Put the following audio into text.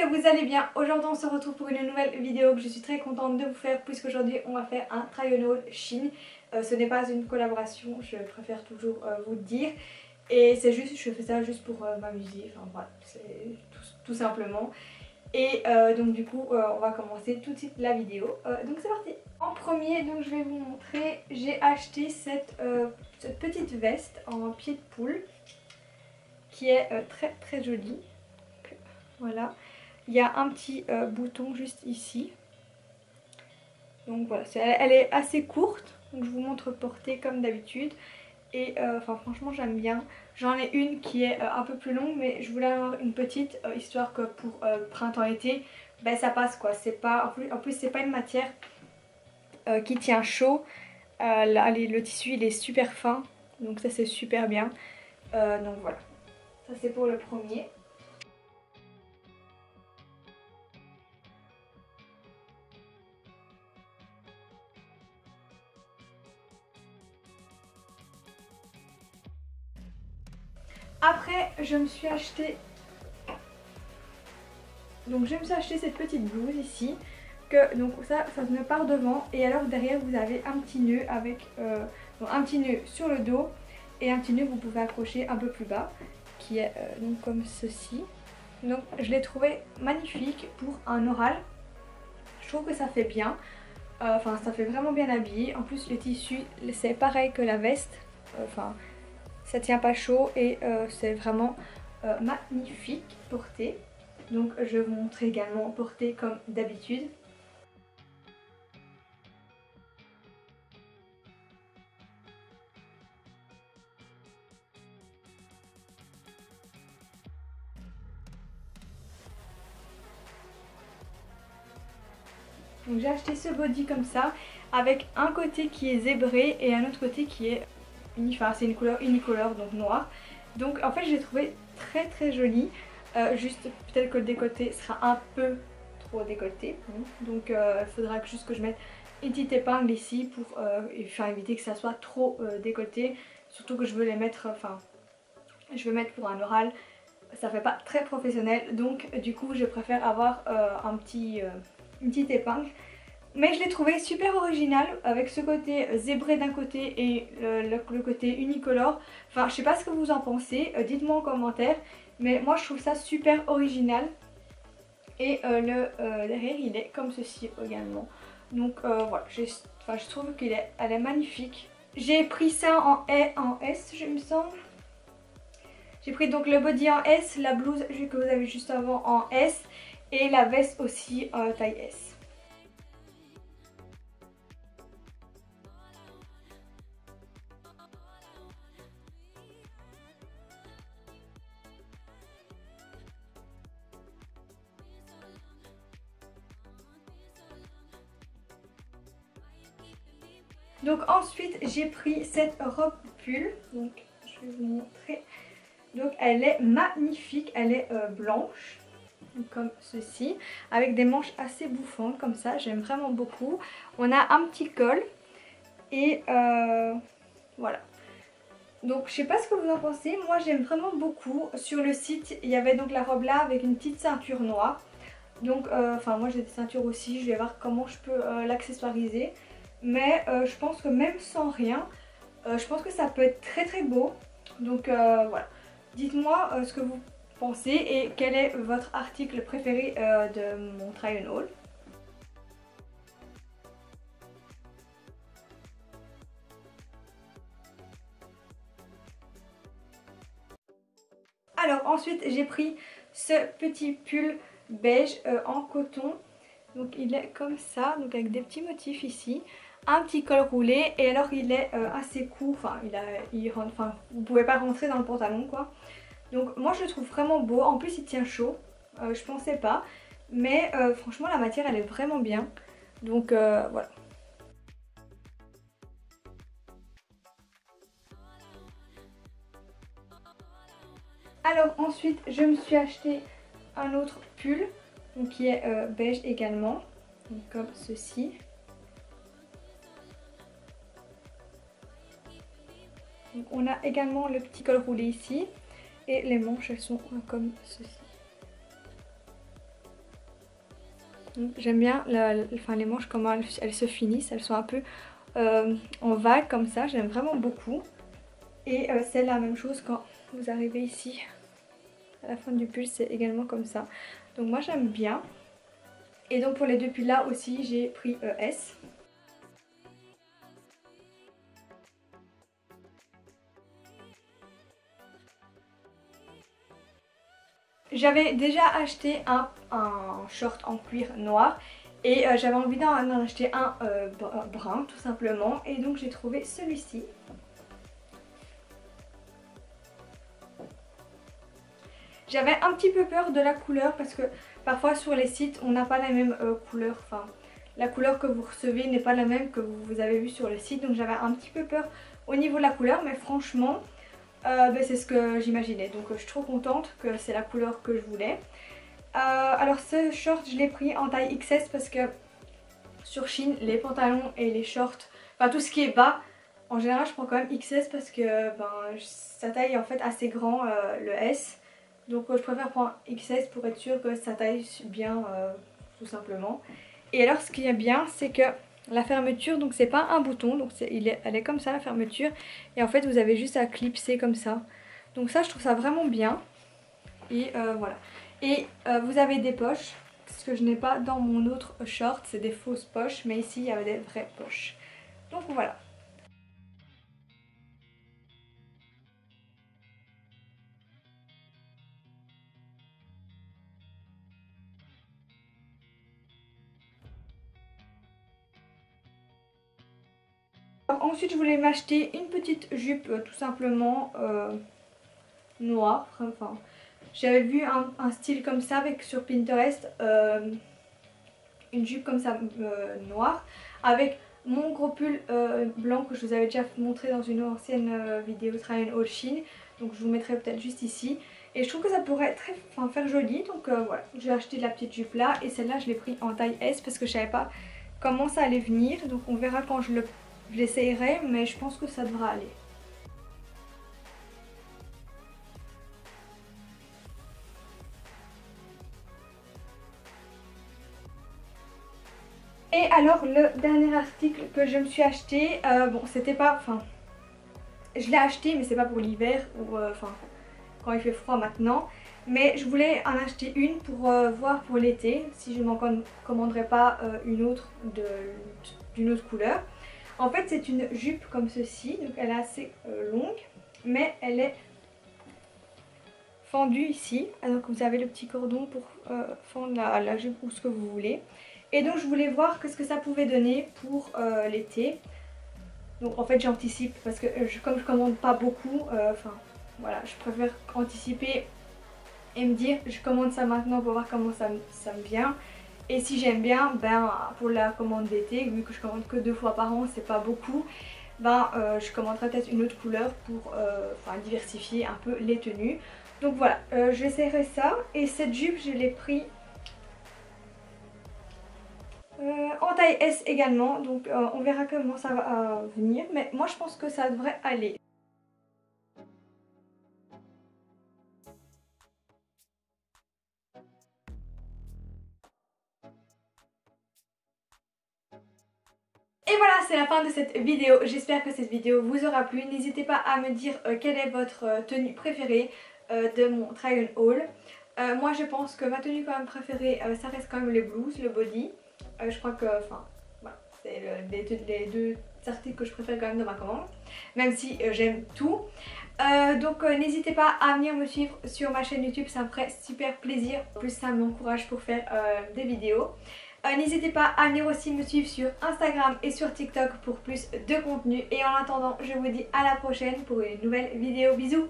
que vous allez bien. Aujourd'hui on se retrouve pour une nouvelle vidéo que je suis très contente de vous faire, puisqu'aujourd'hui on va faire un try on haul Shein. Ce n'est pas une collaboration, je préfère toujours vous le dire. Et c'est juste, je fais ça juste pour m'amuser, enfin voilà, c'est tout simplement. Et donc du coup on va commencer tout de suite la vidéo. Donc c'est parti. En premier, donc je vais vous montrer, j'ai acheté cette petite veste en pied de poule qui est très très jolie. Donc, voilà, il y a un petit bouton juste ici. Donc voilà, elle est assez courte, donc je vous montre portée comme d'habitude. Et enfin franchement j'aime bien. J'en ai une qui est un peu plus longue, mais je voulais avoir une petite histoire que pour printemps-été, ben ça passe quoi. C'est pas, en plus c'est pas une matière qui tient chaud. Là, le tissu il est super fin, donc ça c'est super bien. Donc voilà, ça c'est pour le premier. Après je me suis acheté cette petite blouse ici, que donc ça se met par devant, et alors derrière vous avez un petit nœud avec un petit nœud sur le dos et un petit nœud que vous pouvez accrocher un peu plus bas, qui est donc comme ceci. Donc je l'ai trouvé magnifique pour un oral. Je trouve que ça fait bien, enfin ça fait vraiment bien habillé. En plus le tissu c'est pareil que la veste, enfin ça tient pas chaud et c'est vraiment magnifique porté. Donc je vais vous montrer également porté comme d'habitude. Donc j'ai acheté ce body comme ça, avec un côté qui est zébré et un autre côté qui est enfin c'est une couleur unicolore, donc noir. Donc en fait je l'ai trouvé très très joli. Juste peut-être que le décolleté sera un peu trop décolleté. Donc il faudra juste que je mette une petite épingle ici pour éviter que ça soit trop décolleté. Surtout que je veux les mettre, enfin je veux mettre pour un oral. Ça fait pas très professionnel, donc du coup je préfère avoir une petite épingle. Mais je l'ai trouvé super original avec ce côté zébré d'un côté et le côté unicolore. Enfin je sais pas ce que vous en pensez, dites-moi en commentaire. Mais moi je trouve ça super original. Et derrière il est comme ceci également. Donc voilà, je trouve qu'elle est magnifique. J'ai pris ça en S, je me semble. J'ai pris donc le body en S, la blouse que vous avez juste avant en S et la veste aussi taille S. Donc ensuite j'ai pris cette robe pull, donc je vais vous montrer. Donc elle est magnifique, elle est blanche, comme ceci, avec des manches assez bouffantes comme ça, j'aime vraiment beaucoup. On a un petit col et voilà. Donc je sais pas ce que vous en pensez, moi j'aime vraiment beaucoup. Sur le site il y avait donc la robe là avec une petite ceinture noire. Donc enfin moi j'ai des ceintures aussi, je vais voir comment je peux l'accessoiriser. Mais je pense que même sans rien, je pense que ça peut être très très beau. Donc voilà. Dites-moi ce que vous pensez et quel est votre article préféré de mon try on haul. Alors ensuite j'ai pris ce petit pull beige en coton. Donc il est comme ça, donc avec des petits motifs ici. Un petit col roulé et alors il est assez court, enfin enfin vous pouvez pas rentrer dans le pantalon quoi. Donc moi je le trouve vraiment beau, en plus il tient chaud, je pensais pas. Mais franchement la matière elle est vraiment bien, donc voilà. Alors ensuite je me suis acheté un autre pull donc, qui est beige également, donc, comme ceci. Donc, on a également le petit col roulé ici et les manches elles sont comme ceci. J'aime bien enfin, les manches comment elles se finissent, elles sont un peu en vague comme ça, j'aime vraiment beaucoup. Et c'est la même chose quand vous arrivez ici à la fin du pull, c'est également comme ça. Donc moi j'aime bien. Et donc pour les deux pulls là aussi j'ai pris S. J'avais déjà acheté un short en cuir noir et j'avais envie d'en acheter un brun tout simplement, et donc j'ai trouvé celui-ci. J'avais un petit peu peur de la couleur parce que parfois sur les sites on n'a pas la même couleur, enfin la couleur que vous recevez n'est pas la même que vous avez vu sur le site, donc j'avais un petit peu peur au niveau de la couleur, mais franchement c'est ce que j'imaginais, donc je suis trop contente que c'est la couleur que je voulais. Alors ce short je l'ai pris en taille XS parce que sur Shein les pantalons et les shorts, enfin tout ce qui est bas, en général je prends quand même XS parce que sa taille est en fait assez grand, le S. Donc je préfère prendre XS pour être sûre que ça taille bien tout simplement. Et alors ce qui est bien c'est que la fermeture, donc c'est pas un bouton, donc elle est comme ça la fermeture, et en fait vous avez juste à clipser comme ça. Donc ça je trouve ça vraiment bien. Et voilà. Et vous avez des poches, ce que je n'ai pas dans mon autre short, c'est des fausses poches, mais ici il y avait des vraies poches. Donc voilà. Alors, ensuite je voulais m'acheter une petite jupe tout simplement noire, enfin j'avais vu un style comme ça avec sur Pinterest, une jupe comme ça noire avec mon gros pull blanc que je vous avais déjà montré dans une ancienne vidéo Try and Haul Shein, donc je vous mettrai peut-être juste ici. Et je trouve que ça pourrait faire joli, donc voilà, j'ai acheté la petite jupe là, et celle-là je l'ai pris en taille S parce que je savais pas comment ça allait venir, donc on verra quand je l'essayerai, mais je pense que ça devra aller. Et alors le dernier article que je me suis acheté, bon c'était pas, enfin je l'ai acheté mais c'est pas pour l'hiver ou enfin quand il fait froid maintenant, mais je voulais en acheter une pour voir pour l'été si je m'en commanderais pas une autre d'une autre couleur. En fait c'est une jupe comme ceci, donc elle est assez longue mais elle est fendue ici, donc vous avez le petit cordon pour fendre la jupe ou ce que vous voulez. Et donc je voulais voir ce que ça pouvait donner pour l'été. Donc en fait j'anticipe parce que comme je commande pas beaucoup, enfin voilà, je préfère anticiper et me dire je commande ça maintenant pour voir comment ça me vient. Et si j'aime bien, ben pour la commande d'été, vu que je commande que 2 fois par an, c'est pas beaucoup, ben je commanderai peut-être une autre couleur pour diversifier un peu les tenues. Donc voilà, j'essaierai ça. Et cette jupe je l'ai pris en taille S également, donc on verra comment ça va venir, mais moi je pense que ça devrait aller. Et voilà, c'est la fin de cette vidéo. J'espère que cette vidéo vous aura plu. N'hésitez pas à me dire quelle est votre tenue préférée de mon try and haul. Moi je pense que ma tenue quand même préférée, ça reste quand même les blouses, le body. Je crois que, enfin, voilà, c'est les deux articles que je préfère quand même de ma commande, même si j'aime tout. Donc n'hésitez pas à venir me suivre sur ma chaîne YouTube, ça me ferait super plaisir. En plus ça m'encourage pour faire des vidéos. N'hésitez pas à venir aussi me suivre sur Instagram et sur TikTok pour plus de contenu. Et en attendant, je vous dis à la prochaine pour une nouvelle vidéo. Bisous!